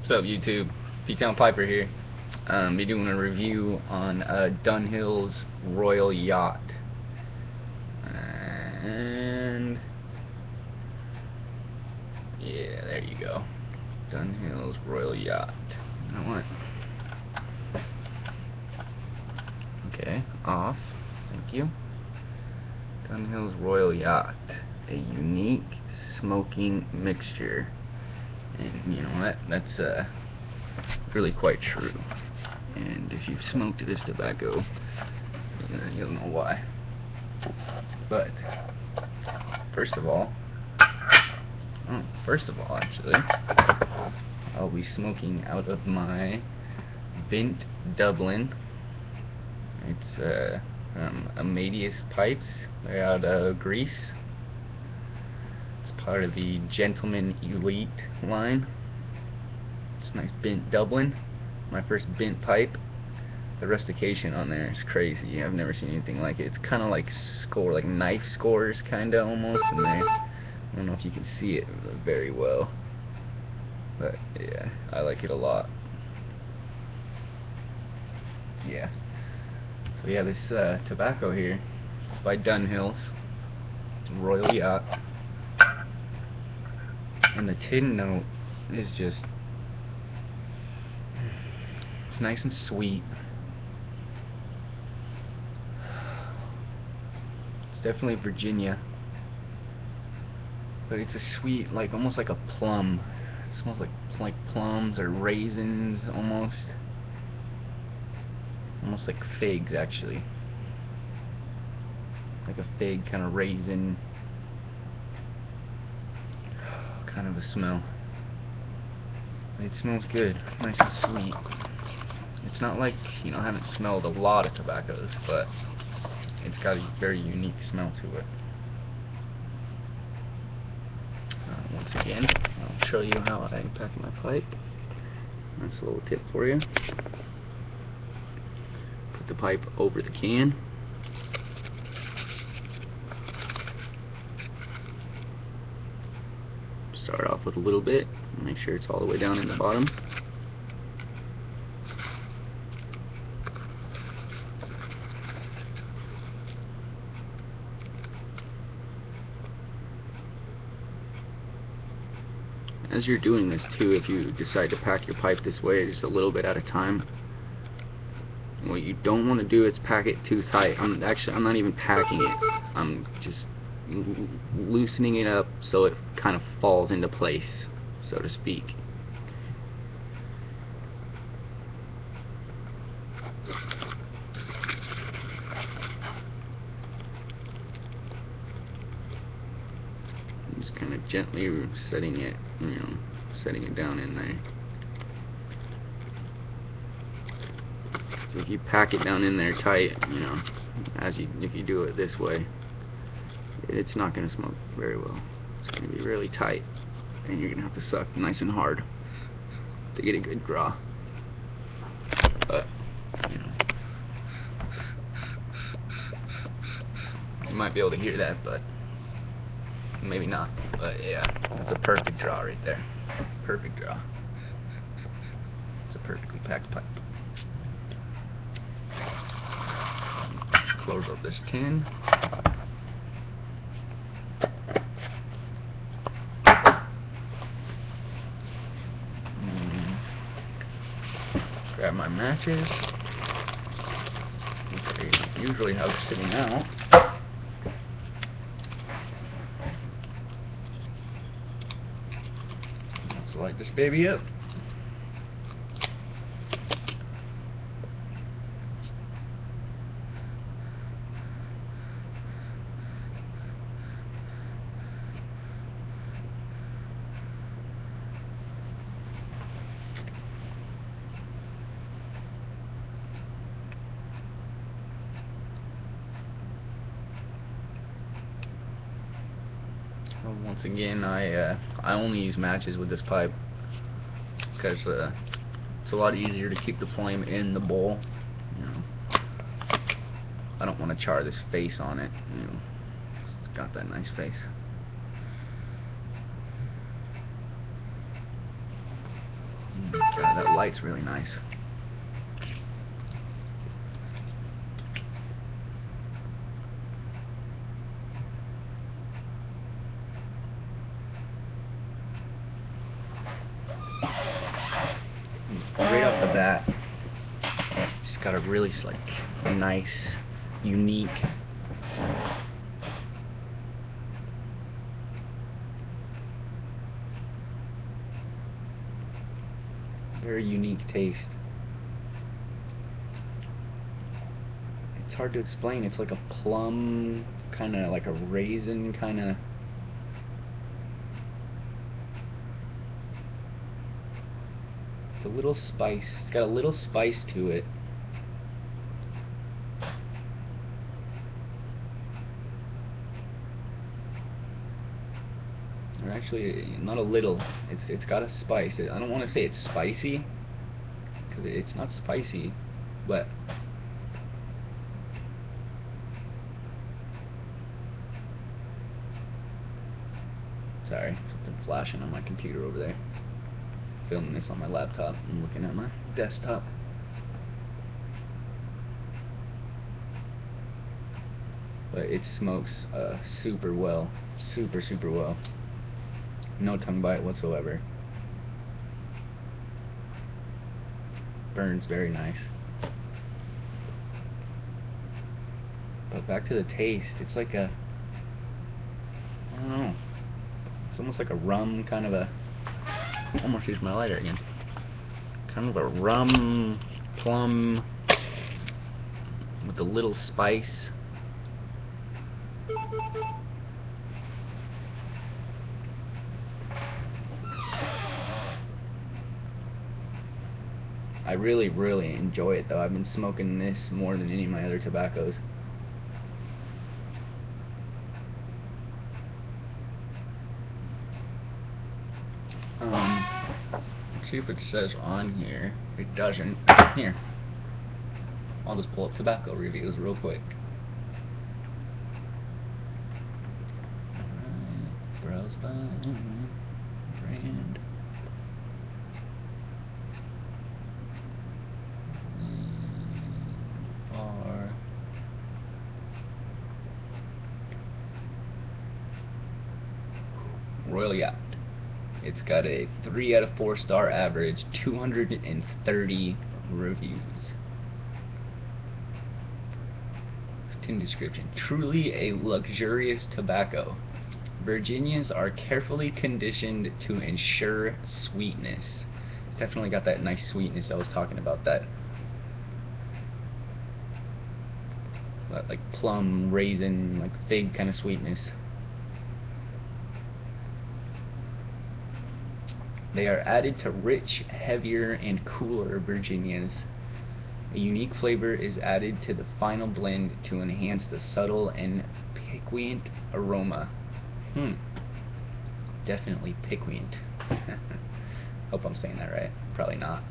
What's up, YouTube? P-Town Piper here. Be doing a review on Dunhill's Royal Yacht. And yeah, there you go. Dunhill's Royal Yacht. You know what? Okay, off. Thank you. Dunhill's Royal Yacht. A unique smoking mixture. And you know what? That's really quite true. And if you've smoked this tobacco, you'll know why. But first of all, actually, I'll be smoking out of my Bint Dublin. It's Amadeus pipes. They're out of Greece. It's part of the Gentleman Elite line. It's a nice Bint Dublin. My first Bint pipe. The rustication on there is crazy. I've never seen anything like it. It's kind of like like knife scores, kind of almost in there. I don't know if you can see it very well, but yeah, I like it a lot. Yeah. So yeah, this tobacco here, it's by Dunhill's Royal Yacht. And the tin note is just, it's nice and sweet. It's definitely Virginia, but it's a sweet, like almost like a plum. It smells like plums or raisins, almost like figs, actually, like a fig, kind of raisin kind of a smell. It smells good, nice and sweet. It's not like, I haven't smelled a lot of tobaccos, but it's got a very unique smell to it. Once again, I'll show you how I pack my pipe. That's a little tip for you. Put the pipe over the can. Start off with a little bit, make sure it's all the way down in the bottom. As you're doing this too, if you decide to pack your pipe this way, just a little bit at a time, what you don't want to do is pack it too tight. I'm not even packing it. I'm just loosening it up so it kind of falls into place, so to speak. Just kind of gently setting it, setting it down in there. So if you pack it down in there tight, if you do it this way, it's not going to smoke very well. It's going to be really tight, and you're going to have to suck nice and hard to get a good draw. But you might be able to hear that, but maybe not. But yeah, that's a perfect draw right there. Perfect draw. It's a perfectly packed pipe. Close up this tin. Grab my matches, which I usually have sitting out. Let's light this baby up. Once again, I only use matches with this pipe because it's a lot easier to keep the flame in the bowl. I don't want to char this face on it. It's got that nice face. That light's really nice. Right off the bat, it's just got a really like nice, unique, very unique taste. It's hard to explain. It's like a plum, kind of like a raisin, kind of. It's a little spice. It's got a little spice to it. Or actually, not a little. It's got a spice. I don't want to say it's spicy, because it's not spicy, but sorry, something flashing on my computer over there. Filming this on my laptop and looking at my desktop. But it smokes super well, super well. No tongue bite whatsoever. Burns very nice. But back to the taste, it's like a, I don't know, it's almost like a rum, kind of a, almost used my lighter again, kind of a rum, plum, with a little spice. I really enjoy it though. I've been smoking this more than any of my other tobaccos. See if it says on here. It doesn't. Here, I'll just pull up tobacco reviews real quick. Alright, browse by brand. Royal Yacht. It's got a 3 out of 4 star average, 230 reviews. In description, truly a luxurious tobacco. Virginias are carefully conditioned to ensure sweetness. It's definitely got that nice sweetness I was talking about, that like plum, raisin, like fig kind of sweetness. They are added to rich, heavier, and cooler Virginias. A unique flavor is added to the final blend to enhance the subtle and piquant aroma. Definitely piquant. Hope I'm saying that right. Probably not.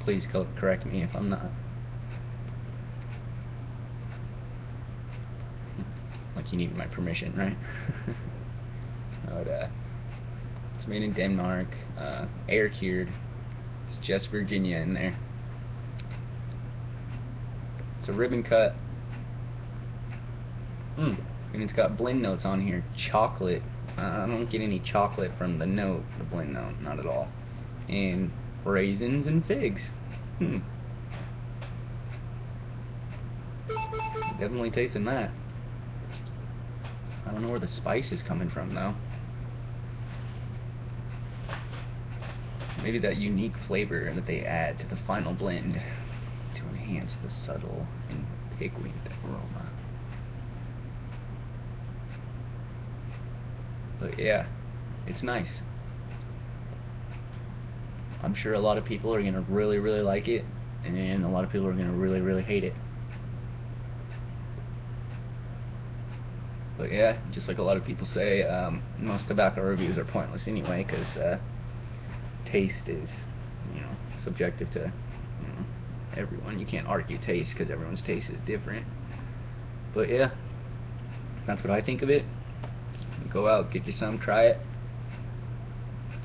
Please correct me if I'm not. Like you need my permission, right? But, it's made in Denmark, air cured. It's just Virginia in there. It's a ribbon cut. And it's got blend notes on here. Chocolate. I don't get any chocolate from the note, the blend note, not at all. And raisins and figs. Definitely tasting that. I don't know where the spice is coming from though. Maybe that unique flavor that they add to the final blend to enhance the subtle and piquant aroma. But yeah, it's nice. I'm sure a lot of people are gonna really like it, and a lot of people are gonna really hate it. But yeah, just like a lot of people say, most tobacco reviews are pointless anyway, because taste is, subjective to, everyone. You can't argue taste because everyone's taste is different. But yeah, that's what I think of it. Go out, get you some, try it.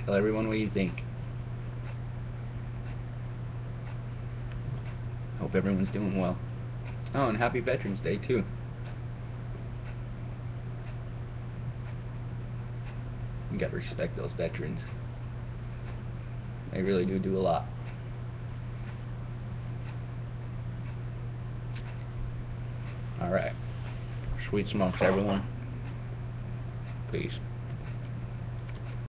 Tell everyone what you think. hope everyone's doing well. Oh, and happy Veterans Day too. You gotta respect those veterans. They really do a lot. Alright. Sweet smokes, everyone. Peace.